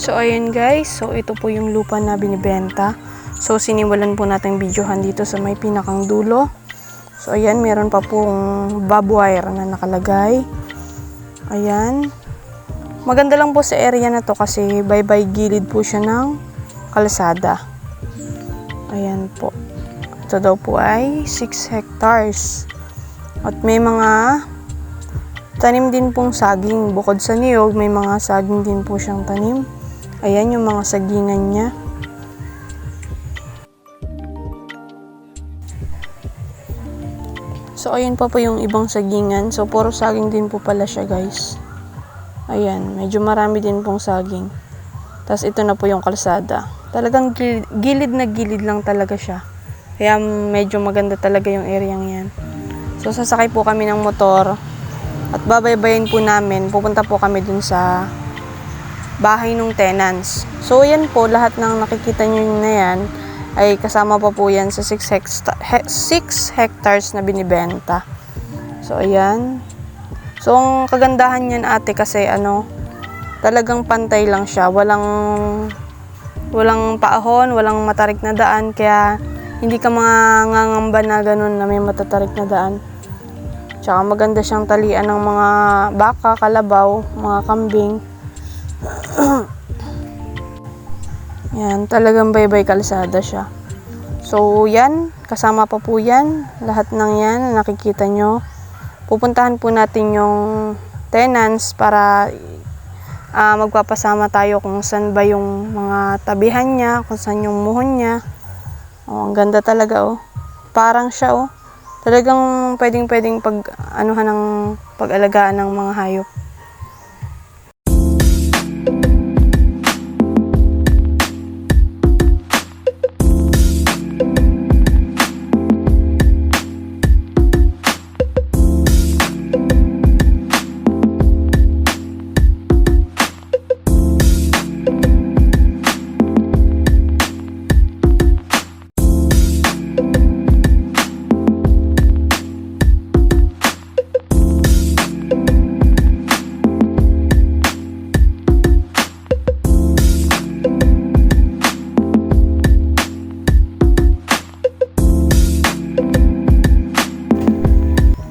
So ayan guys, so ito po yung lupa na binibenta. So sinimulan po natin videohan dito sa may pinakang dulo. So ayan, meron pa pong barbed wire na nakalagay. Ayan. Maganda lang po sa area na to kasi bye-bye gilid po siya ng kalsada. Ayan po. Ito daw po ay 6 hectares. At may mga tanim din pong saging. Bukod sa niyog, may mga saging din po siyang tanim. Ayan yung mga sagingan niya. So, ayan pa po yung ibang sagingan. So, puro saging din po pala siya, guys. Ayan, medyo marami din pong saging. Tapos, ito na po yung kalsada. Talagang gilid na gilid lang talaga siya. Kaya, medyo maganda talaga yung area yan. So, sasakay po kami ng motor. At babaybayin po namin. Pupunta po kami dun sa bahay ng tenants. So, yan po, lahat ng nakikita nyo na yan, ay kasama pa po yan sa 6 hectares na binibenta. So, ayan. So, ang kagandahan yan ate kasi talagang pantay lang siya. Walang paahon, walang matarik na daan. Kaya, hindi ka mangangamba na ganun na may matatarik na daan. Tsaka maganda siyang talian ng mga baka, kalabaw, mga kambing. Yan, talagang bye-bye kalsada siya. So, yan, kasama pa po yan. Lahat ng yan na nakikita nyo. Pupuntahan po natin yung tenants para magpapasama tayo kung saan ba yung mga tabihan niya, kung saan yung muhon niya. Oh, ang ganda talaga, oh. Parang siya, oh. Talagang pwedeng pag-alagaan ng mga hayop.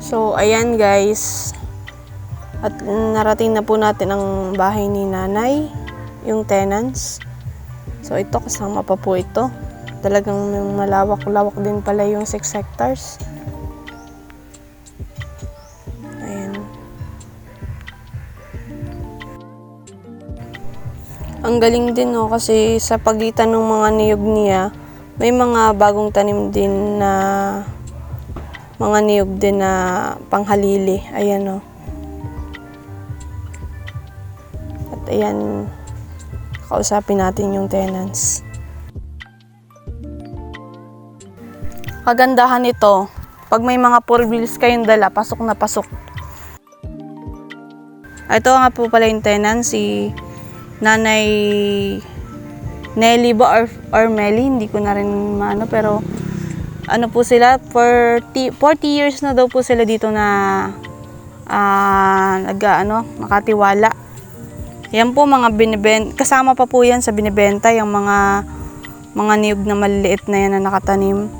So, ayan guys. At narating na po natin ang bahay ni nanay, yung tenants. So, ito kasama pa po ito. Talagang malawak-lawak din pala yung 6 hectares. Ayan. Ang galing din kasi sa pagitan ng mga niyog niya, may mga bagong tanim din na mga niyog din na panghalili. Ayan, At ayan, kausapin natin yung tenants. Kagandahan nito, pag may mga 4 wheels kayong dala, pasok na pasok. Ito nga po pala yung tenants, si Nanay Nelly ba or Melly, hindi ko na rin maano, pero po sila, 40 years na daw po sila dito na nakatiwala. Yan po mga binibenta, kasama pa po yan sa binibenta, yung mga niyog na maliliit na yan na nakatanim.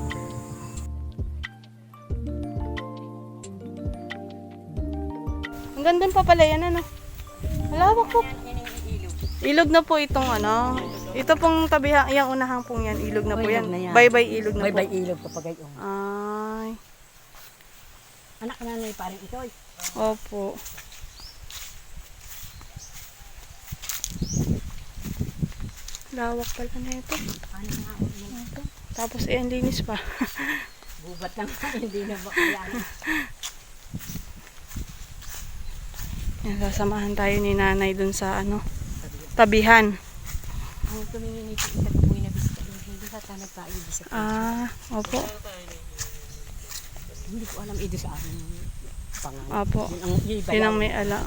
Ang ganda pa pala yan, malawak po. Ilog na po itong ito pong tabihan, yung unahang pong yan, ilog na po yan. Bye-bye ilog na po. Bye-bye ilog kapag ayon. Ay. Anak na na parang ito. Opo. Lawak pala na ito. Ano nga ito? Tapos ang linis pa. Bubat lang, hindi na ba kaya. Yan, sasamahan tayo ni nanay dun sa tabihan. Ang tumingin ito, ikatuboy na bisita. Hindi ka ta nagpain bisita. Opo. Hindi ko alam ito sa amin. Opo. Yun ang may ala.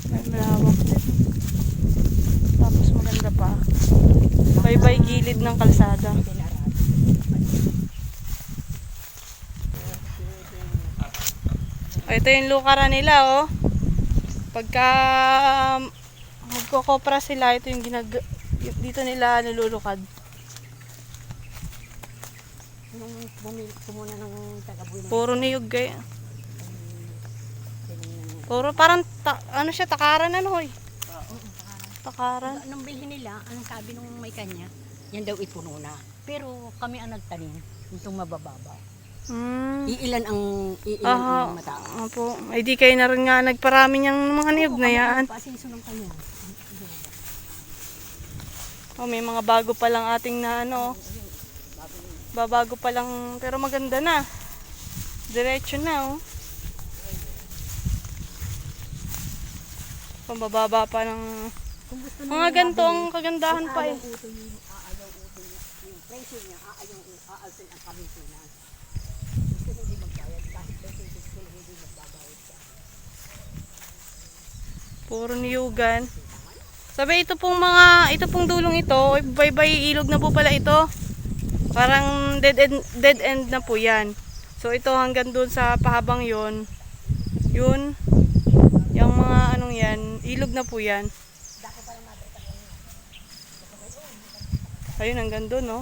May malawak din. Tapos maganda pa. Bye-bye gilid ng kalsada. Ito yung lukara nila, Pagka Magkokopra sila. Ito yung dito nila nilulukad. Nung kumuna ng tagabuhay na Puro niyog kaya. Puro parang, ano siya, takaran ano hoy. Takaran. nung bilhin nila, anong sabi nung may kanya, yan daw ipuno na. Pero kami ang nagtanim, itong mabababa. Iilan ang mataas. Opo. Ay di kayo na rin nga nagparami niyang mga niyog na yan. Pasiso ng kanya. Oh, may mga bago pa lang ating na ano. Babago pa lang, pero maganda na. Diretso na oh. Pambababa pa ng mga ganito ang kagandahan pa eh. Aayaw uto yung presyo niya, aalsin ang kamisinan. Gusto hindi magbayad kahit 26 kilo hindi magbabayad siya. Puro niyugan. Sabi ito pong dulong ito, baybay ilog na po pala ito. Parang dead end na po yan. So ito hanggang doon sa pahabang yon. Yun. Yung mga anong yan, ilog na po yan. Ayun hanggang doon no.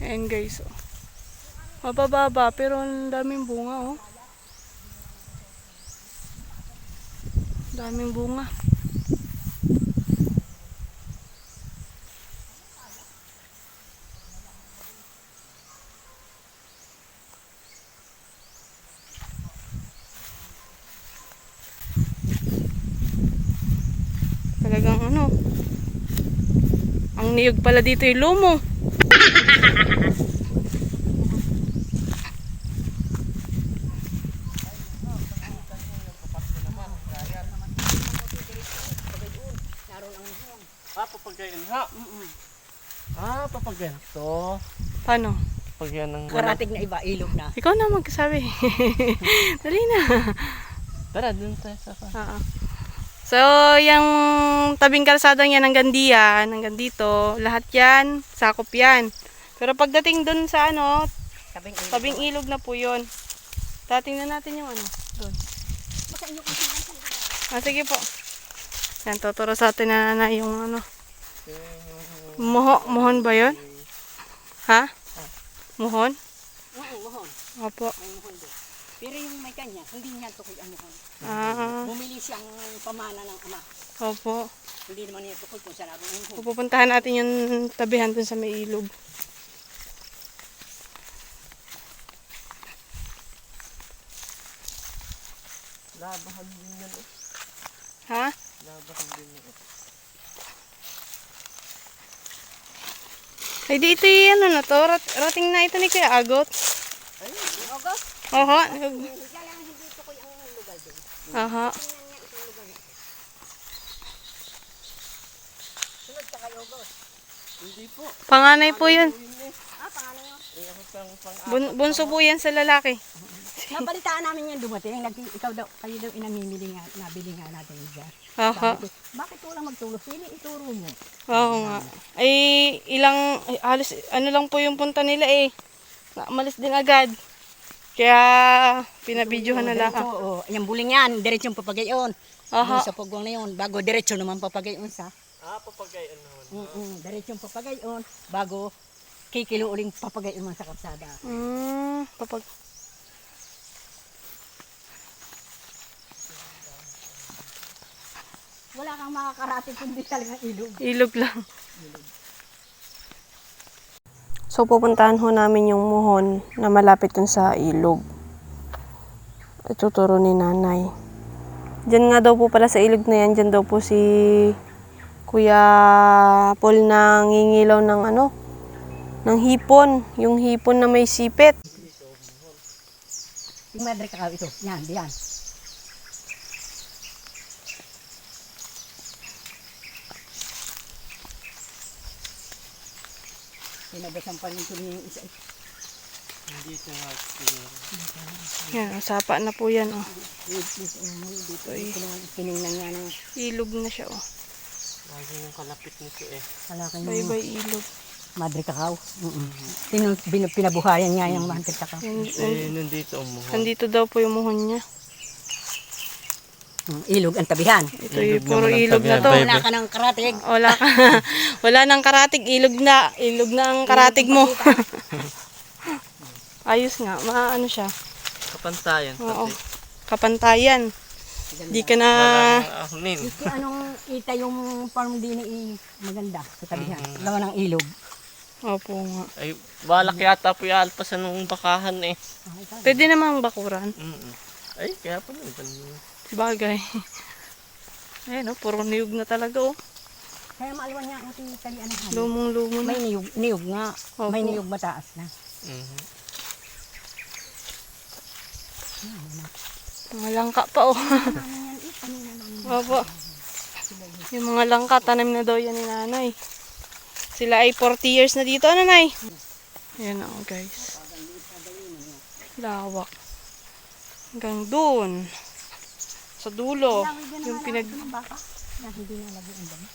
Ayan guys, oh. Mabababa pero ang daming bunga, oh. Daming bunga. Talagang ano, ang niyog pala dito yung lumo. Papagayan ha? Papagayan to. Paano? Pagyan ng Karating na iba, ilog na. Ikaw na magsabi. Dali na. Tara, dun tayo sa Oo. So, yung tabing kalsadang yan hanggang diyan, hanggang dito, lahat yan, sakop yan. Pero pagdating dun sa ano, tabing ilog na po yun. Tatingnan natin yung ano, doon. Sige po. Yan, tuturo sa atin na yung ano. Mohon ba yun? Ha? Mohon? Oo, mohon. Opo. May mohon doon. Pero yung may kanya, hindi niya tukoy ang mohon. Bumili siyang pamana ng ama. Opo. Hindi naman niya tukoy kung saan ang mohon. Pupuntahan natin yung tabihan dun sa may ilog. labahan din yan. Ha? Labahan din yan. Ay, di ito yung ano na to. Rating na ito ni Kuya Agot. Ayun, August. Oho. Kaya lang hindi tukoy ang lugar din. Aha. Sunod ka kay August. Hindi po. Panganay po yun. Pangalan nyo? Eh, ako pang Bunso po yan sa lalaki. Nabalitaan namin yan dumating. Ikaw daw, kayo daw inamimili nga, nabili nga natin dyan. Aha. Sabi ko, bakit walang magtulog? Sili, ituro mo. Oo nga. Ay, halos, ano lang po yung punta nila eh. Umalis din agad. Kaya, pinabidyohan na lang. Oo, yung buling yan, diretsong papagayon. Aha. Sa pagwang na yun, bago diretso naman papagayon sa. papagayan naman. Diretsong papagayon, bago kikilo uling papagayon man sa kapsada. Wala kang makakarating kundi talagang ilog. Ilog lang. So, pupuntahan ho namin yung muhon na malapit dun sa ilog. Ituturo ni nanay. Diyan nga daw po pala sa ilog na yan, diyan daw po si Kuya Paul na ngingilaw ng ano, ng hipon. Yung hipon na may sipit. Yung madre kakao ito, yan, diyan. Pinabasan pa rin ito yung isa. Hindi ito nga. siguro. Yan, ang sapa na po yan, oh. Dito, tinignan niya ng Ilog na siya, oh. Lagi yung kalapit nito eh. kalaki Bye-bye ng ilog. Madre Cacao. Pinabuhayan niya yung Madre Cacao. Eh, nandito umuha. Nandito daw po yung muhon niya. Ilog ang tabihan. Ito Ilog yung puro naman ang ilog na tabi, to. bye. Wala ka ng karatig. Wala ka. Wala nang karatig. Ilog na. Ilog na ang karatig mo. Ayos nga. Maano siya. Kapantayan. Oo. Pati. Kapantayan. Di ka na... Walang ahonin. Kasi anong ita yung farm din maganda sa tabihan. Lawa ng ilog. Opo nga. Ay, balak yata po yung alpasan ng bakahan eh. Pwede namang bakuran. Ay, kaya pa naman. Bagay. Ayan, oh. Puro niyog na talaga, oh. Kaya maalwan niya ang talian ng hangin. Lumong-lumo na. May niyog nga. Opo. May niyog mataas na. Mga langka pa, oh. Opo. Yung mga langka, tanim na daw yan ni nanay. Sila ay 40 years na dito, ano, nay? Ayan, oh, guys. Lawak. Hanggang doon. Sa dulo. Yung pinag... Ng baka na hindi na lagi ang dami.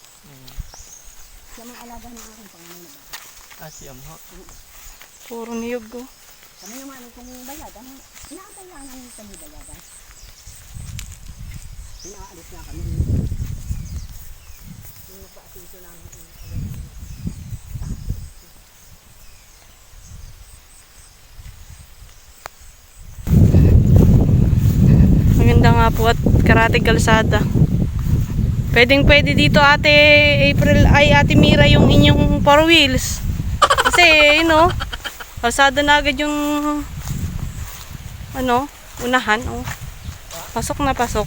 Siya mga alaga ng aking pangalan na baka. Si Amho. Puro niyog, oh. Kami naman kung bayadan, inaantay lang namin kami bayadan. Pinaalis na kami. Yung nagpa-asito namin. Maganda nga po at karatig kalsada. Pwedeng-pwede dito ate April ay ate Mira yung inyong four wheels. Kasi, you know, kalsada na agad yung ano, unahan. Oh. Pasok na pasok.